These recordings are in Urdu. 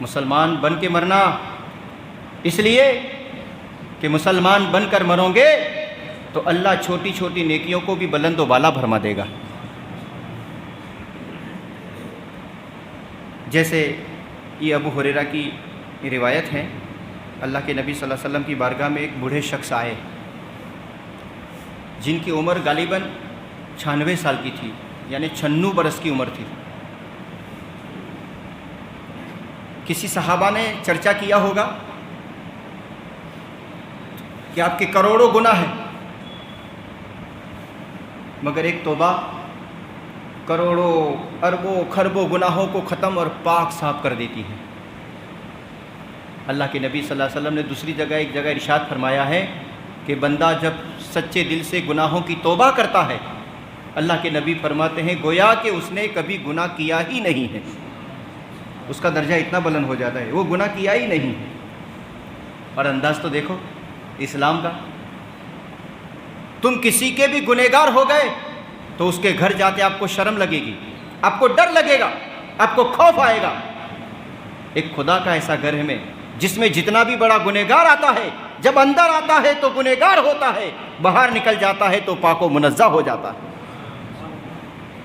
مسلمان بن کے مرنا، اس لیے کہ مسلمان بن کر مرو گے تو اللہ چھوٹی چھوٹی نیکیوں کو بھی بلند و بالا فرما دے گا۔ جیسے یہ ابو ہریرہ کی روایت ہے، اللہ کے نبی صلی اللہ علیہ وسلم کی بارگاہ میں ایک بوڑھے شخص آئے جن کی عمر غالباً 96 سال کی تھی، یعنی 96 برس کی عمر تھی۔ کسی صحابہ نے چرچا کیا ہوگا کہ آپ کے کروڑوں گناہ ہیں، مگر ایک توبہ کروڑوں اربوں خربوں گناہوں کو ختم اور پاک صاف کر دیتی ہے۔ اللہ کے نبی صلی اللہ علیہ وسلم نے دوسری جگہ ایک جگہ ارشاد فرمایا ہے کہ بندہ جب سچے دل سے گناہوں کی توبہ کرتا ہے، اللہ کے نبی فرماتے ہیں گویا کہ اس نے کبھی گناہ کیا ہی نہیں ہے، اس کا درجہ اتنا بلند ہو جاتا ہے، وہ گناہ کیا ہی نہیں ہے۔ اور انداز تو دیکھو اسلام کا، تم کسی کے بھی گنہگار ہو گئے تو اس کے گھر جاتے آپ کو شرم لگے گی، آپ کو ڈر لگے گا، آپ کو خوف آئے گا۔ ایک خدا کا ایسا گھر ہے میں جس میں جتنا بھی بڑا گنہگار آتا ہے، جب اندر آتا ہے تو گنہگار ہوتا ہے، باہر نکل جاتا ہے تو پاک و منزہ ہو جاتا ہے۔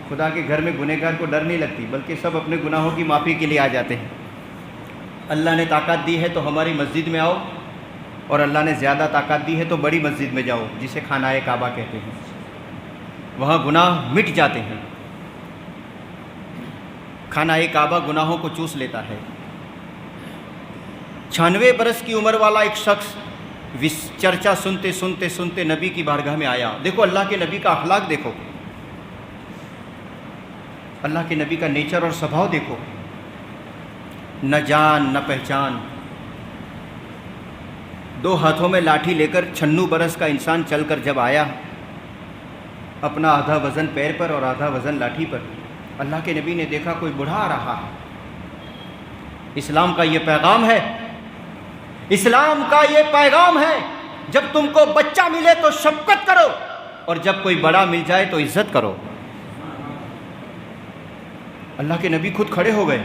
خدا کے گھر میں گنہگار کو ڈر نہیں لگتی، بلکہ سب اپنے گناہوں کی معافی کے لیے آ جاتے ہیں۔ اللہ نے طاقت دی ہے تو ہماری مسجد میں آؤ، اور اللہ نے زیادہ طاقت دی ہے تو بڑی مسجد میں جاؤ جسے خانہ کعبہ کہتے ہیں، وہاں گناہ مٹ جاتے ہیں۔ خانہ کعبہ گناہوں کو چوس لیتا ہے۔ 96 برس کی عمر والا ایک شخص چرچا سنتے سنتے سنتے نبی کی بارگاہ میں آیا۔ دیکھو اللہ کے نبی کا اخلاق دیکھو، اللہ کے نبی کا نیچر اور سبھاؤ دیکھو، نہ جان نہ پہچان، 2 ہاتھوں میں لاٹھی لے کر 96 برس کا انسان چل کر جب آیا، اپنا آدھا وزن پیر پر اور آدھا وزن لاٹھی پر، اللہ کے نبی نے دیکھا کوئی بوڑھا آ رہا ہے۔ اسلام کا یہ پیغام ہے، اسلام کا یہ پیغام ہے، جب تم کو بچہ ملے تو شفقت کرو، اور جب کوئی بڑا مل جائے تو عزت کرو۔ اللہ کے نبی خود کھڑے ہو گئے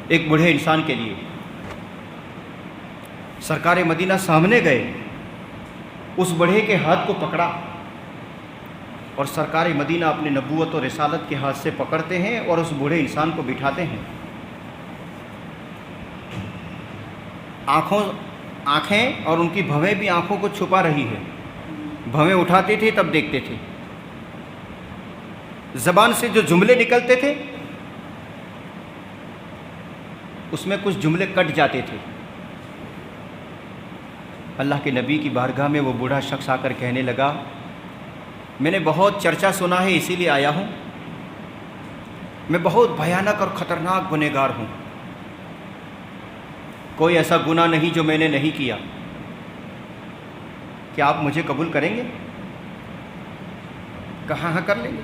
ایک بوڑھے انسان کے لیے، سرکار مدینہ سامنے گئے، اس بڑھے کے ہاتھ کو پکڑا، اور سرکار مدینہ اپنے نبوت اور رسالت کے ہاتھ سے پکڑتے ہیں اور اس بوڑھے انسان کو بٹھاتے ہیں۔ آنکھیں اور ان کی بھویں بھی آنکھوں کو چھپا رہی ہے، بھویں اٹھاتے تھے تب دیکھتے تھے، زبان سے جو جملے نکلتے تھے اس میں کچھ جملے کٹ جاتے تھے۔ اللہ کے نبی کی بارگاہ میں وہ بوڑھا شخص آ کر کہنے لگا، میں نے بہت چرچا سنا ہے اسی لیے آیا ہوں، میں بہت بھیانک اور خطرناک گنہگار ہوں، کوئی ایسا گناہ نہیں جو میں نے نہیں کیا، کیا آپ مجھے قبول کریں گے؟ کہاں کر لیں گے؟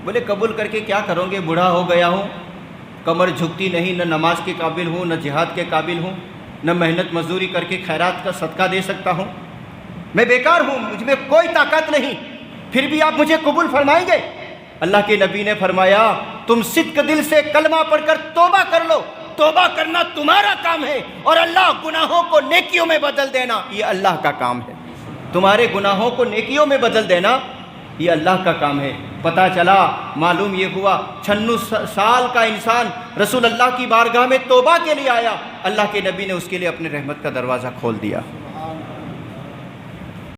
بولے قبول کر کے کیا کرو گے، بوڑھا ہو گیا ہوں، کمر جھکتی نہیں، نہ نماز کے قابل ہوں، نہ جہاد کے قابل ہوں، نہ محنت مزدوری کر کے خیرات کا صدقہ دے سکتا ہوں، میں بیکار ہوں، مجھ میں کوئی طاقت نہیں، پھر بھی آپ مجھے قبول فرمائیں گے؟ اللہ کے نبی نے فرمایا تم صدق دل سے کلمہ پڑھ کر توبہ کر لو، توبہ کرنا تمہارا کام ہے، اور اللہ گناہوں کو نیکیوں میں بدل دینا یہ اللہ کا کام ہے۔ تمہارے گناہوں کو نیکیوں میں بدل دینا یہ اللہ کا کام ہے۔ پتہ چلا، معلوم یہ ہوا 96 سال کا انسان رسول اللہ کی بارگاہ میں توبہ کے لیے آیا، اللہ کے نبی نے اس کے لیے اپنے رحمت کا دروازہ کھول دیا۔